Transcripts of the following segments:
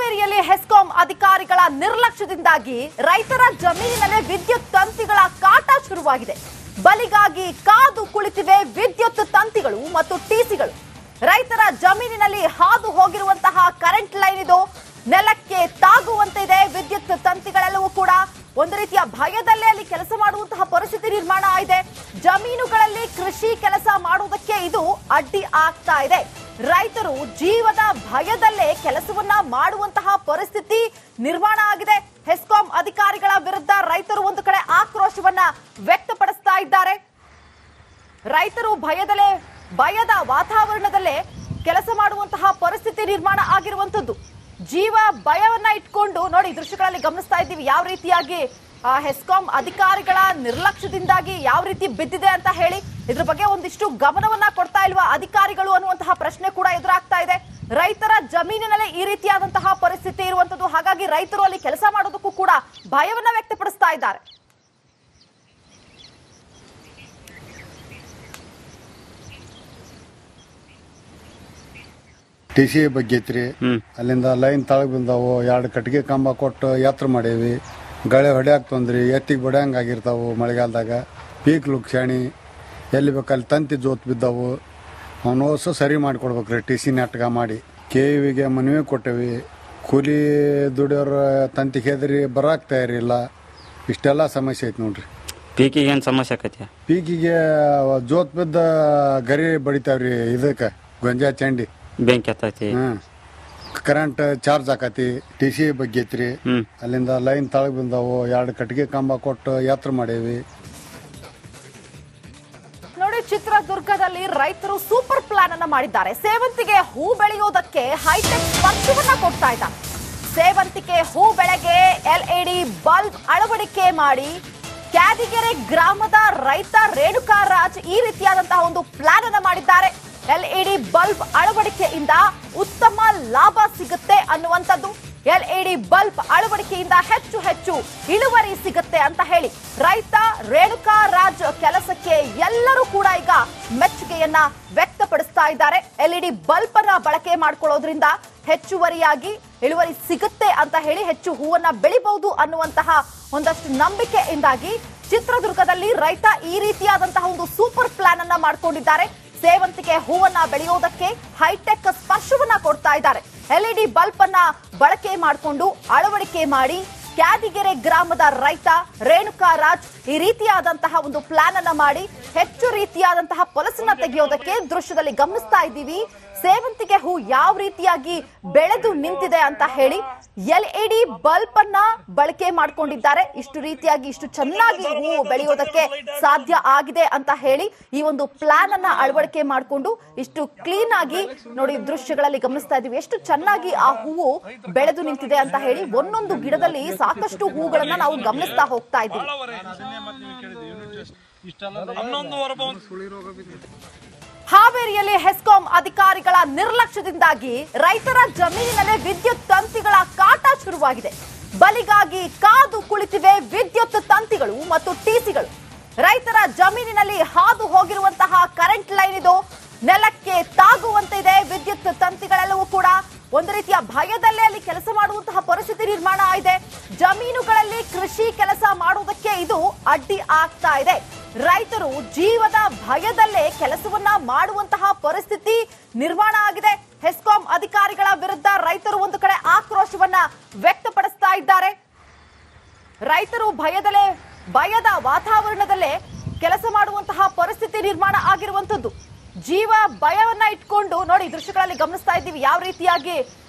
ಹಾವೇರಿಯಲ್ಲಿ ಹೆಸ್ಕಾಂ ಅಧಿಕಾರಿಗಳ ನಿರ್ಲಕ್ಷ್ಯದಿಂದಾಗಿ ರೈತರ ಜಮೀನಿನಲ್ಲಿ ವಿದ್ಯುತ್ ತಂತಿಗಳ ಕಾಟ ಶುರುವಾಗಿದೆ. ಬಲಿಗಾಗಿ ಕಾದು ಕುಳಿತಿವೆ ವಿದ್ಯುತ್ ತಂತಿಗಳು ಮತ್ತು ಟಿಸಿಗಳು. ರೈತರ ಜಮೀನಿನಲ್ಲಿ ಹಾದು ಹೋಗಿರುವಂತಹ ಕರೆಂಟ್ ಲೈನ್ ಇದು ನೆಲಕ್ಕೆ ತಾಗುವಂತೆ ಇದೆ. ವಿದ್ಯುತ್ ತಂತಿಗಳೆಲ್ಲವೂ ಕೂಡ ಒಂದು ರೀತಿಯ ಭಯದಲ್ಲೇ ಅಲ್ಲಿ ಕೆಲಸ ಮಾಡುವಂತಹ ಪರಿಸ್ಥಿತಿ ನಿರ್ಮಾಣ ಆಗಿದೆ. ಜಮೀನುಗಳಲ್ಲಿ ಕೃಷಿ ಕೆಲಸ ಮಾಡುವುದಕ್ಕೆ ಇದು ಅಡ್ಡಿ ಆಗ್ತಾ ಇದೆ. ರೈತರು ಜೀವದ ಭಯದಲ್ಲೇ ಕೆಲಸವನ್ನ ಮಾಡುವಂತಹ ಪರಿಸ್ಥಿತಿ ನಿರ್ಮಾಣ ಆಗಿದೆ. ಹೆಸ್ಕಾಂ ಅಧಿಕಾರಿಗಳ ವಿರುದ್ಧ ರೈತರು ಒಂದು ಕಡೆ ಆಕ್ರೋಶವನ್ನ ವ್ಯಕ್ತಪಡಿಸ್ತಾ ಇದ್ದಾರೆ. ರೈತರು ಭಯದ ವಾತಾವರಣದಲ್ಲೇ ಕೆಲಸ ಮಾಡುವಂತಹ ಪರಿಸ್ಥಿತಿ ನಿರ್ಮಾಣ ಆಗಿರುವಂತದ್ದು. ಜೀವ ಭಯವನ್ನ ಇಟ್ಕೊಂಡು ನೋಡಿ ದೃಶ್ಯಗಳಲ್ಲಿ ಗಮನಿಸ್ತಾ ಇದ್ದೀವಿ ಯಾವ ರೀತಿಯಾಗಿ ಹೆಸ್ಕಾಂ ಅಧಿಕಾರಿಗಳ ನಿರ್ಲಕ್ಷ್ಯದಿಂದಾಗಿ ಯಾವ ರೀತಿ ಬಿದ್ದಿದೆ ಅಂತ ಹೇಳಿ. ಇದ್ರ ಬಗ್ಗೆ ಒಂದಿಷ್ಟು ಗಮನವನ್ನ ಕೊಡ್ತಾ ಇಲ್ವಾ ಅಧಿಕಾರಿಗಳು ಅನ್ನುವಂತಹ ಪ್ರಶ್ನೆ ಕೂಡ ಎದುರಾಗ್ತಾ ಇದೆ. ರೈತರ ಜಮೀನಿನಲ್ಲೇ ಈ ರೀತಿಯಾದಂತಹ ಪರಿಸ್ಥಿತಿ ಇರುವಂತದ್ದು. ಹಾಗಾಗಿ ರೈತರು ಅಲ್ಲಿ ಕೆಲಸ ಮಾಡೋದಕ್ಕೂ ಕೂಡ ಭಯವನ್ನ ವ್ಯಕ್ತಪಡಿಸ್ತಾ ಇದ್ದಾರೆ. ಟಿಸಿ ಬಗ್ಗೆ ಐತ್ರಿ. ಅಲ್ಲಿಂದ ಲೈನ್ ತಳಗ್ ಬಂದಾವು. 2 ಕಟ್ಟಿಗೆ ಕಂಬ ಕೊಟ್ಟು ಎತ್ತರ ಮಾಡೇವಿ. ಗಳೆ ಹೊಡ್ಯಾಕ್ ತೊಂದ್ರಿ, ಎತ್ತಿಗೆ ಬಡ್ಯಾಂಗ ಆಗಿರ್ತಾವು. ಮಳೆಗಾಲದಾಗ ಪೀಕ್ ಲುಕ್ಷಾಣಿ ಎಲ್ಲಿ ಬೇಕಲ್ಲಿ ತಂತಿ ಜೋತ್ ಬಿದ್ದಾವು. ಅವನು ಹೊಸ ಸರಿ ಮಾಡಿಕೊಡ್ಬೇಕ್ರಿ. ಟಿಸಿ ನೆಟ್ಗ ಮಾಡಿ KVಗೆ ಮನವಿ ಕೊಟ್ಟೇವಿ. ಕೂಲಿ ದುಡಿಯೋರು ತಂತಿ ಹೆದರಿ ಬರಾಕ್ ತಯಾರಿಲ್ಲ. ಇಷ್ಟೆಲ್ಲ ಸಮಸ್ಯೆ ಐತಿ ನೋಡ್ರಿ. ಪೀಕಿಗೆ ಏನು ಸಮಸ್ಯೆ ಆಕೈತಿ? ಪೀಕಿಗೆ ಜೋತ್ ಬಿದ್ದ ಗರಿ ಬಡಿತಾವ್ರಿ. ಇದಕ್ಕೆ ಗೊಂಜಾ ಚಂಡಿ ಬೆಂಕಿ ಹತ್ತೈತಿ. ಕರೆಂಟ್ ಚಾರ್ಜ್ ಆಕತಿ. ಟಿಸಿ ಬಗ್ಗೆ ಐತ್ರಿ. ಅಲ್ಲಿಂದ ಲೈನ್ ತಳಗ್ ಬಂದಾವು. 2 ಕಟ್ಟಿಗೆ ಕಂಬ ಕೊಟ್ಟು ಎತ್ತರ ಮಾಡೇವಿ. ನೋಡಿ, ಚಿತ್ರದುರ್ಗದಲ್ಲಿ ರೈತರು ಸೂಪರ್ ಪ್ಲಾನ್ ಅನ್ನ ಮಾಡಿದ್ದಾರೆ. ಸೇವಂತಿಗೆ ಹೂ ಬೆಳೆಯೋದಕ್ಕೆ ಹೈಟೆಕ್ ಸ್ಪರ್ಶವನ್ನ ಕೊಡ್ತಾ ಇದ್ದಾರೆ. ಸೇವಂತಿಗೆ ಹೂ ಬೆಳೆಗೆ LED ಬಲ್ಬ್ ಅಳವಡಿಕೆ ಮಾಡಿ ಕ್ಯಾದಿಗೆರೆ ಗ್ರಾಮದ ರೈತ ರೇಣುಕಾ ರಾಜ್ ಈ ರೀತಿಯಾದಂತಹ ಒಂದು ಪ್ಲಾನ್ ಅನ್ನ ಮಾಡಿದ್ದಾರೆ. LED ಬಲ್ಬ್ ಅಳವಡಿಕೆಯಿಂದ ಉತ್ತಮ ಲಾಭ ಸಿಗುತ್ತೆ ಅನ್ನುವಂಥದ್ದು. LED ಬಲ್ಬ್ ಅಳವಡಿಕೆಯಿಂದ ಹೆಚ್ಚು ಇಳುವರಿ ಸಿಗುತ್ತೆ ಅಂತ ಹೇಳಿ ರೈತ ರೇಣುಕಾ ರಾಜ್ ಕೆಲಸಕ್ಕೆ ಎಲ್ಲರೂ ಕೂಡ ಈಗ ಮೆಚ್ಚುಗೆಯನ್ನ ವ್ಯಕ್ತಪಡಿಸ್ತಾ ಇದ್ದಾರೆ. LED ಬಲ್ಬ್ ಅನ್ನ ಬಳಕೆ ಮಾಡ್ಕೊಳ್ಳೋದ್ರಿಂದ ಹೆಚ್ಚುವರಿಯಾಗಿ ಇಳುವರಿ ಸಿಗುತ್ತೆ ಅಂತ ಹೇಳಿ ಹೆಚ್ಚು ಹೂವನ್ನ ಬೆಳಿಬಹುದು ಅನ್ನುವಂತಹ ಒಂದಷ್ಟು ನಂಬಿಕೆಯಿಂದಾಗಿ ಚಿತ್ರದುರ್ಗದಲ್ಲಿ ರೈತ ಈ ರೀತಿಯಾದಂತಹ ಒಂದು ಸೂಪರ್ ಪ್ಲಾನ್ ಅನ್ನ ಮಾಡ್ಕೊಂಡಿದ್ದಾರೆ. ಸೇವಂತಿಗೆ ಹೂವನ್ನ ಬೆಳೆಯೋದಕ್ಕೆ ಹೈಟೆಕ್ ಸ್ಪರ್ಶವನ್ನ ಕೊಡ್ತಾ ಇದ್ದಾರೆ. LED ಬಲ್ಬ್ ಅನ್ನ ಬಳಕೆ ಮಾಡಿಕೊಂಡು ಅಳವಡಿಕೆ ಮಾಡಿ ಕ್ಯಾದಿಗೆರೆ ಗ್ರಾಮದ ರೈತ ರೇಣುಕಾ ರಾಜ್ ಈ ರೀತಿಯಾದಂತಹ ಒಂದು ಪ್ಲಾನ್ ಅನ್ನ ಮಾಡಿ ಹೆಚ್ಚು ರೀತಿಯಾದಂತಹ ಫಲಸನ್ನ ತೆಗೆಯೋದಕ್ಕೆ ದೃಶ್ಯದಲ್ಲಿ ಗಮನಿಸ್ತಾ ಇದ್ದೀವಿ. ಸೇವಂತಿಗೆ ಹೂ ಯಾವ ರೀತಿಯಾಗಿ ಬೆಳೆದು ನಿಂತಿದೆ ಅಂತ ಹೇಳಿ LED ಬಲ್ಬ್ ಅನ್ನ ಬಳಕೆ ಮಾಡ್ಕೊಂಡಿದ್ದಾರೆ. ಇಷ್ಟು ರೀತಿಯಾಗಿ ಇಷ್ಟು ಚೆನ್ನಾಗಿ ಹೂ ಬೆಳೆಯೋದಕ್ಕೆ ಸಾಧ್ಯ ಆಗಿದೆ ಅಂತ ಹೇಳಿ ಈ ಒಂದು ಪ್ಲಾನ್ ಅನ್ನ ಅಳವಡಿಕೆ ಮಾಡಿಕೊಂಡು ಇಷ್ಟು ಕ್ಲೀನ್ ಆಗಿ ನೋಡಿ ದೃಶ್ಯಗಳಲ್ಲಿ ಗಮನಿಸ್ತಾ ಇದ್ದೀವಿ ಎಷ್ಟು ಚೆನ್ನಾಗಿ ಆ ಹೂವು ಬೆಳೆದು ನಿಂತಿದೆ ಅಂತ ಹೇಳಿ. ಒಂದೊಂದು ಗಿಡದಲ್ಲಿ ಸಾಕಷ್ಟು ಹೂಗಳನ್ನ ನಾವು ಗಮನಿಸ್ತಾ ಹೋಗ್ತಾ ಇದ್ದೀವಿ. ಹಾವೇರಿಯಲ್ಲಿ ಹೆಸ್ಕಾಂ ಅಧಿಕಾರಿಗಳ ನಿರ್ಲಕ್ಷ್ಯದಿಂದಾಗಿ ರೈತರ ಜಮೀನಿನಲ್ಲೇ ವಿದ್ಯುತ್ ತಂತಿಗಳ ಕಾಟ ಶುರುವಾಗಿದೆ. ಬಲಿಗಾಗಿ ಕಾದು ಕುಳಿತಿವೆ ವಿದ್ಯುತ್ ತಂತಿಗಳು ಮತ್ತು ಟಿಸಿಗಳು. ರೈತರ ಜಮೀನಿನಲ್ಲಿ ಹಾದು ಹೋಗಿರುವಂತಹ ಕರೆಂಟ್ ಲೈನ್ ಇದು ನೆಲಕ್ಕೆ ತಾಗುವಂತೆ ಇದೆ. ವಿದ್ಯುತ್ ತಂತಿಗಳೆಲ್ಲವೂ ಕೂಡ ಒಂದು ರೀತಿಯ ಭಯದಲ್ಲೇ ಅಲ್ಲಿ ಕೆಲಸ ಮಾಡುವಂತಹ ಪರಿಸ್ಥಿತಿ ನಿರ್ಮಾಣ ಆಗಿದೆ. ಜಮೀನುಗಳಲ್ಲಿ ಕೃಷಿ ಕೆಲಸ ಮಾಡುವುದಕ್ಕೆ ಇದು ಅಡ್ಡಿ ಆಗ್ತಾ ಇದೆ. ರೈತರು ಜೀವದ ಭಯದಲ್ಲೇ ಕೆಲಸವನ್ನ ಮಾಡುವಂತಹ ಪರಿಸ್ಥಿತಿ ನಿರ್ಮಾಣ ಆಗಿದೆ. ಹೆಸ್ಕಾಂ ಅಧಿಕಾರಿಗಳ ವಿರುದ್ಧ ರೈತರು ಒಂದು ಕಡೆ ಆಕ್ರೋಶವನ್ನ ವ್ಯಕ್ತಪಡಿಸ್ತಾ ಇದ್ದಾರೆ. ರೈತರು ಭಯದ ವಾತಾವರಣದಲ್ಲೇ ಕೆಲಸ ಮಾಡುವಂತಹ ಪರಿಸ್ಥಿತಿ ನಿರ್ಮಾಣ ಆಗಿರುವಂತದ್ದು. ಜೀವ ಭಯವನ್ನ ಇಟ್ಕೊಂಡು ನೋಡಿ ದೃಶ್ಯಗಳಲ್ಲಿ ಗಮನಿಸ್ತಾ ಇದ್ದೀವಿ ಯಾವ ರೀತಿಯಾಗಿ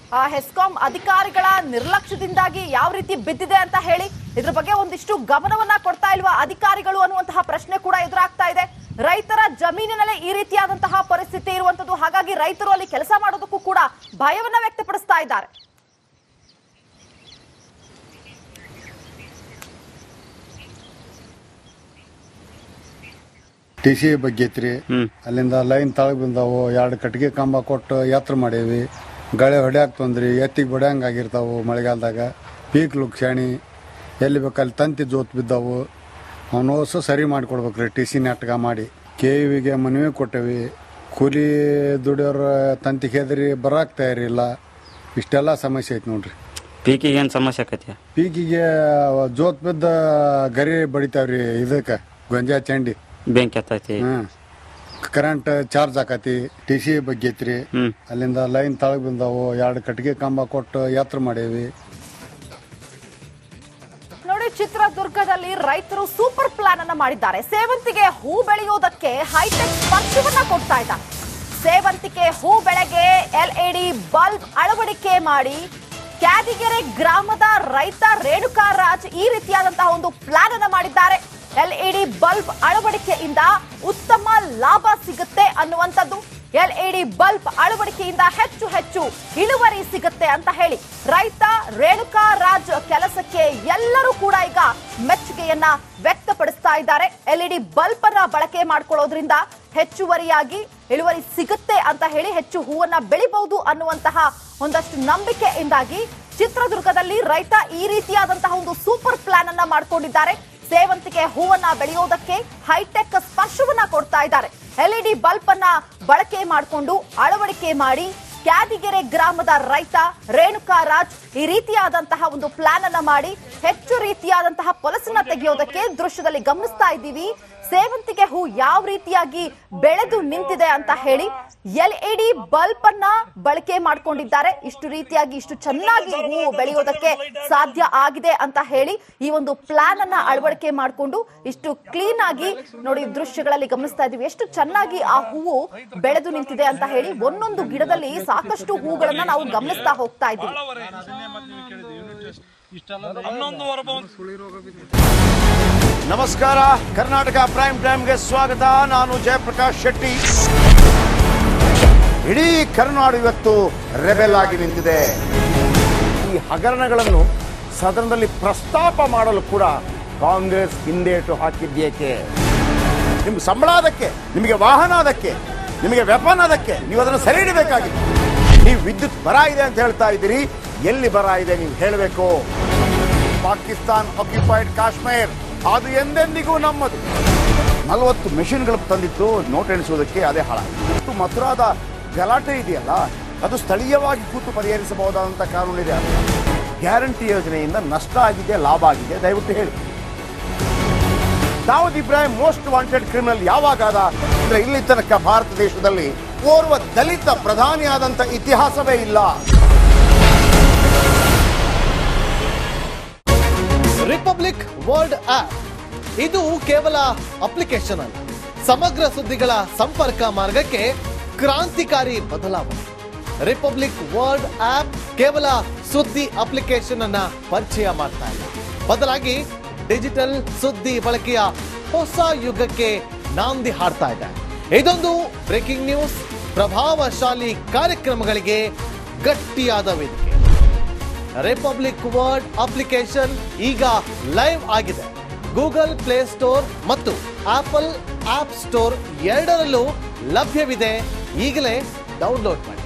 ಹೆಸ್ಕಾಂ ಅಧಿಕಾರಿಗಳ ನಿರ್ಲಕ್ಷ್ಯದಿಂದಾಗಿ ಯಾವ ರೀತಿ ಬಿದ್ದಿದೆ ಅಂತ ಹೇಳಿ. ಇದ್ರ ಬಗ್ಗೆ ಒಂದಿಷ್ಟು ಗಮನವನ್ನ ಕೊಡ್ತಾ ಇಲ್ವಾ ಅಧಿಕಾರಿಗಳು ಅನ್ನುವಂತಹ ಪ್ರಶ್ನೆ ಕೂಡ ಎದುರಾಗ್ತಾ ಇದೆ. ರೈತರ ಜಮೀನಿನಲ್ಲೇ ಈ ರೀತಿಯಾದಂತಹ ಪರಿಸ್ಥಿತಿ ಇರುವಂತದ್ದು. ಹಾಗಾಗಿ ರೈತರು ಅಲ್ಲಿ ಕೆಲಸ ಮಾಡೋದಕ್ಕೂ ಕೂಡ ಭಯವನ್ನ ವ್ಯಕ್ತಪಡಿಸ್ತಾ ಇದ್ದಾರೆ. ಟಿಸಿ ಬಗ್ಗೆ ಐತ್ರಿ. ಅಲ್ಲಿಂದ ಲೈನ್ ತಳಗ್ ಬಂದಾವು. 2 ಕಟ್ಟಿಗೆ ಕಂಬ ಕೊಟ್ಟು ಎತ್ತರ ಮಾಡೇವಿ. ಗಳೆ ಹೊಡ್ಯಾಕ್ ತೊಂದ್ರಿ, ಎತ್ತಿಗೆ ಬಡ್ಯಾಂಗ ಆಗಿರ್ತಾವು. ಮಳೆಗಾಲದಾಗ ಪೀಕ್ ಲುಕ್ಷಾಣಿ ಎಲ್ಲಿ ಬೇಕಲ್ಲಿ ತಂತಿ ಜೋತ್ ಬಿದ್ದಾವು. ಅವನು ಹೊಸ ಸರಿ ಮಾಡಿಕೊಡ್ಬೇಕ್ರಿ. ಟಿಸಿ ನೆಟ್ಗ ಮಾಡಿ KVಗೆ ಮನವಿ ಕೊಟ್ಟೇವಿ. ಕೂಲಿ ದುಡಿಯೋರು ತಂತಿ ಹೆದರಿ ಬರಾಕ್ ತಯಾರಿಲ್ಲ. ಇಷ್ಟೆಲ್ಲ ಸಮಸ್ಯೆ ಐತಿ ನೋಡ್ರಿ. ಪೀಕಿಗೆ ಏನು ಸಮಸ್ಯೆ ಆಕತಿ? ಪೀಕಿಗೆ ಜೋತ್ ಬಿದ್ದ ಗರಿ ಬಡಿತಾವ್ರಿ. ಇದಕ್ಕೆ ಗೊಂಜಾ ಚಂಡಿ ಬೆಂಕಿ ಹತ್ತೈತಿ. ಕರೆಂಟ್ ಚಾರ್ಜ್ ಆಕತಿ. ಟಿಸಿ ಬಗ್ಗೈತ್ರಿ. ಅಲ್ಲಿಂದ ಲೈನ್ ತಳಗ್ ಬಿಂದಾವು. 2 ಕಟ್ಟಿಗೆ ಕಂಬ ಕೊಟ್ಟು ಎತ್ತರ ಮಾಡೇವಿ. ನೋಡಿ, ಚಿತ್ರದುರ್ಗದಲ್ಲಿ ರೈತರು ಸೂಪರ್ ಪ್ಲಾನ್ ಅನ್ನ ಮಾಡಿದ್ದಾರೆ. ಸೇವಂತಿಗೆ ಹೂ ಬೆಳೆಯೋದಕ್ಕೆ ಹೈಟೆಕ್ ಸ್ಪರ್ಶವನ್ನ ಕೊಡ್ತಾ ಇದ್ದಾರೆ. ಸೇವಂತಿಗೆ ಹೂ ಬೆಳೆಗೆ LED ಬಲ್ಬ್ ಅಳವಡಿಕೆ ಮಾಡಿ ಕ್ಯಾದಿಗೆರೆ ಗ್ರಾಮದ ರೈತ ರೇಣುಕಾರಾಜ್ ಈ ರೀತಿಯಾದಂತಹ ಒಂದು ಪ್ಲಾನ್ ಅನ್ನ ಮಾಡಿದ್ದಾರೆ. LED ಬಲ್ಬ್ ಅಳವಡಿಕೆಯಿಂದ ಉತ್ತಮ ಲಾಭ ಸಿಗುತ್ತೆ ಅನ್ನುವಂಥದ್ದು. LED ಬಲ್ಬ್ ಅಳವಡಿಕೆಯಿಂದ ಹೆಚ್ಚು ಇಳುವರಿ ಸಿಗುತ್ತೆ ಅಂತ ಹೇಳಿ ರೈತ ರೇಣುಕಾರಾಜ್ ಕೆಲಸಕ್ಕೆ ಎಲ್ಲರೂ ಕೂಡ ಈಗ ಮೆಚ್ಚುಗೆಯನ್ನ ವ್ಯಕ್ತಪಡಿಸ್ತಾ ಇದ್ದಾರೆ. LED ಬಲ್ಬ್ ಅನ್ನ ಬಳಕೆ ಮಾಡ್ಕೊಳ್ಳೋದ್ರಿಂದ ಹೆಚ್ಚುವರಿಯಾಗಿ ಇಳುವರಿ ಸಿಗುತ್ತೆ ಅಂತ ಹೇಳಿ ಹೆಚ್ಚು ಹೂವನ್ನ ಬೆಳಿಬಹುದು ಅನ್ನುವಂತಹ ಒಂದಷ್ಟು ನಂಬಿಕೆಯಿಂದಾಗಿ ಚಿತ್ರದುರ್ಗದಲ್ಲಿ ರೈತ ಈ ರೀತಿಯಾದಂತಹ ಒಂದು ಸೂಪರ್ ಪ್ಲಾನ್ ಅನ್ನ ಮಾಡ್ಕೊಂಡಿದ್ದಾರೆ. ಸೇವಂತಿಗೆ ಹೂವನ್ನ ಬೆಳೆಯೋದಕ್ಕೆ ಹೈಟೆಕ್ ಸ್ಪರ್ಶವನ್ನ ಕೊಡ್ತಾ ಇದ್ದಾರೆ. LED ಬಲ್ಬ್ ಅನ್ನ ಬಳಕೆ ಮಾಡಿಕೊಂಡು ಅಳವಡಿಕೆ ಮಾಡಿ ಕ್ಯಾದಿಗೆರೆ ಗ್ರಾಮದ ರೈತ ರೇಣುಕಾರಾಜ್ ಈ ರೀತಿಯಾದಂತಹ ಒಂದು ಪ್ಲಾನ್ ಅನ್ನ ಮಾಡಿ ಹೆಚ್ಚು ರೀತಿಯಾದಂತಹ ಫಲಸನ್ನ ತೆಗೆಯೋದಕ್ಕೆ ದೃಶ್ಯದಲ್ಲಿ ಗಮನಿಸ್ತಾ ಇದ್ದೀವಿ. ಸೇವಂತಿಗೆ ಹೂ ಯಾವ ರೀತಿಯಾಗಿ ಬೆಳೆದು ನಿಂತಿದೆ ಅಂತ ಹೇಳಿ LED ಬಲ್ಬ್ ಅನ್ನ ಬಳಕೆ ಮಾಡ್ಕೊಂಡಿದ್ದಾರೆ. ಇಷ್ಟು ರೀತಿಯಾಗಿ ಇಷ್ಟು ಚೆನ್ನಾಗಿ ಹೂ ಬೆಳೆಯೋದಕ್ಕೆ ಸಾಧ್ಯ ಆಗಿದೆ ಅಂತ ಹೇಳಿ ಈ ಒಂದು ಪ್ಲಾನ್ ಅನ್ನ ಅಳವಡಿಕೆ ಮಾಡಿಕೊಂಡು ಇಷ್ಟು ಕ್ಲೀನ್ ಆಗಿ ನೋಡಿ ದೃಶ್ಯಗಳಲ್ಲಿ ಗಮನಿಸ್ತಾ ಇದ್ದೀವಿ. ಎಷ್ಟು ಚೆನ್ನಾಗಿ ಆ ಹೂವು ಬೆಳೆದು ನಿಂತಿದೆ ಅಂತ ಹೇಳಿ ಒಂದೊಂದು ಗಿಡದಲ್ಲಿ ಸಾಕಷ್ಟು ಹೂಗಳನ್ನ ನಾವು ಗಮನಿಸ್ತಾ ಹೋಗ್ತಾ ಇದ್ದೀವಿ. ನಮಸ್ಕಾರ, ಕರ್ನಾಟಕ ಪ್ರೈಮ್ ಟೈಮ್ಗೆ ಸ್ವಾಗತ. ನಾನು ಜಯಪ್ರಕಾಶ್ ಶೆಟ್ಟಿ. ಇಡೀ ಕರ್ನಾಡು ಇವತ್ತು ರೆಬೆಲ್ ಆಗಿ ನಿಂತಿದೆ. ಈ ಹಗರಣಗಳನ್ನು ಸದನದಲ್ಲಿ ಪ್ರಸ್ತಾಪ ಮಾಡಲು ಕೂಡ ಕಾಂಗ್ರೆಸ್ ಹಿಂದೇಟು ಹಾಕಿದ್ದೇಕೆ? ನಿಮ್ಗೆ ಸಂಬಳ ಅದಕ್ಕೆ, ನಿಮಗೆ ವಾಹನ ಅದಕ್ಕೆ, ನಿಮಗೆ ವೆಪನ್ ಅದಕ್ಕೆ, ನೀವು ಅದನ್ನು ಸರಿ ಇಡಬೇಕಾಗಿತ್ತು. ನೀವು ವಿದ್ಯುತ್ ಬರ ಇದೆ ಅಂತ ಹೇಳ್ತಾ ಇದ್ದೀರಿ. ಎಲ್ಲಿ ಬರ ಇದೆ ನೀವು ಹೇಳಬೇಕು. ಪಾಕಿಸ್ತಾನ್ ಆಕ್ಯುಪೈಡ್ ಕಾಶ್ಮೀರ್ ಅದು ಎಂದೆಂದಿಗೂ ನಮ್ಮದು. 40 ಮೆಷಿನ್ಗಳು ತಂದಿತ್ತು ನೋಟ್ ಎಣಿಸುವುದಕ್ಕೆ, ಅದೇ ಹಾಳಾಯಿತು. ಮಥುರಾದ ಗಲಾಟೆ ಇದೆಯಲ್ಲ, ಅದು ಸ್ಥಳೀಯವಾಗಿ ಕೂತು ಪರಿಹರಿಸಬಹುದಾದಂಥ ಕಾನೂನಿದೆ. ಗ್ಯಾರಂಟಿ ಯೋಜನೆಯಿಂದ ನಷ್ಟ ಆಗಿದೆ, ಲಾಭ ಆಗಿದೆ, ದಯವಿಟ್ಟು ಹೇಳಿ. Dawood Ibrahim most wanted criminal ಯಾವಾಗಾದ ಅಂದ್ರೆ ಇಲ್ಲಿ ತನಕ ಭಾರತ ದೇಶದಲ್ಲಿ ಓರ್ವ ದಲಿತ ಪ್ರಧಾನಿಯಾದಂಥ ಇತಿಹಾಸವೇ ಇಲ್ಲ. ರಿಪಬ್ಲಿಕ್ ವರ್ಲ್ಡ್ ಆಪ್ ಇದು ಕೇವಲ ಅಪ್ಲಿಕೇಶನ್ ಅಲ್ಲ, ಸಮಗ್ರ ಸುದ್ದಿಗಳ ಸಂಪರ್ಕ ಮಾರ್ಗಕ್ಕೆ ಕ್ರಾಂತಿಕಾರಿ ಬದಲಾವಣೆ. ರಿಪಬ್ಲಿಕ್ ವರ್ಲ್ಡ್ ಆಪ್ ಕೇವಲ ಸುದ್ದಿ ಅಪ್ಲಿಕೇಶನ್ ಅನ್ನ ಪರಿಚಯ ಮಾಡ್ತಾ ಇಲ್ಲ, ಬದಲಾಗಿ ಡಿಜಿಟಲ್ ಸುದ್ದಿ ಬಳಕೆಯ ಹೊಸ ಯುಗಕ್ಕೆ ನಾಂದಿ ಹಾಡ್ತಾ ಇದೆ. ಇದೊಂದು ಬ್ರೇಕಿಂಗ್ ನ್ಯೂಸ್, ಪ್ರಭಾವಶಾಲಿ ಕಾರ್ಯಕ್ರಮಗಳಿಗೆ ಗಟ್ಟಿಯಾದ ವೇದಿಕೆ. ರಿಪಬ್ಲಿಕ್ ವರ್ಲ್ಡ್ ಅಪ್ಲಿಕೇಶನ್ ಈಗ ಲೈವ್ ಆಗಿದೆ. ಗೂಗಲ್ ಪ್ಲೇ ಸ್ಟೋರ್ ಮತ್ತು ಆಪಲ್ ಆಪ್ ಸ್ಟೋರ್ ಎರಡರಲ್ಲೂ ಲಭ್ಯವಿದೆ. ಈಗಲೇ ಡೌನ್ಲೋಡ್ ಮಾಡಿ.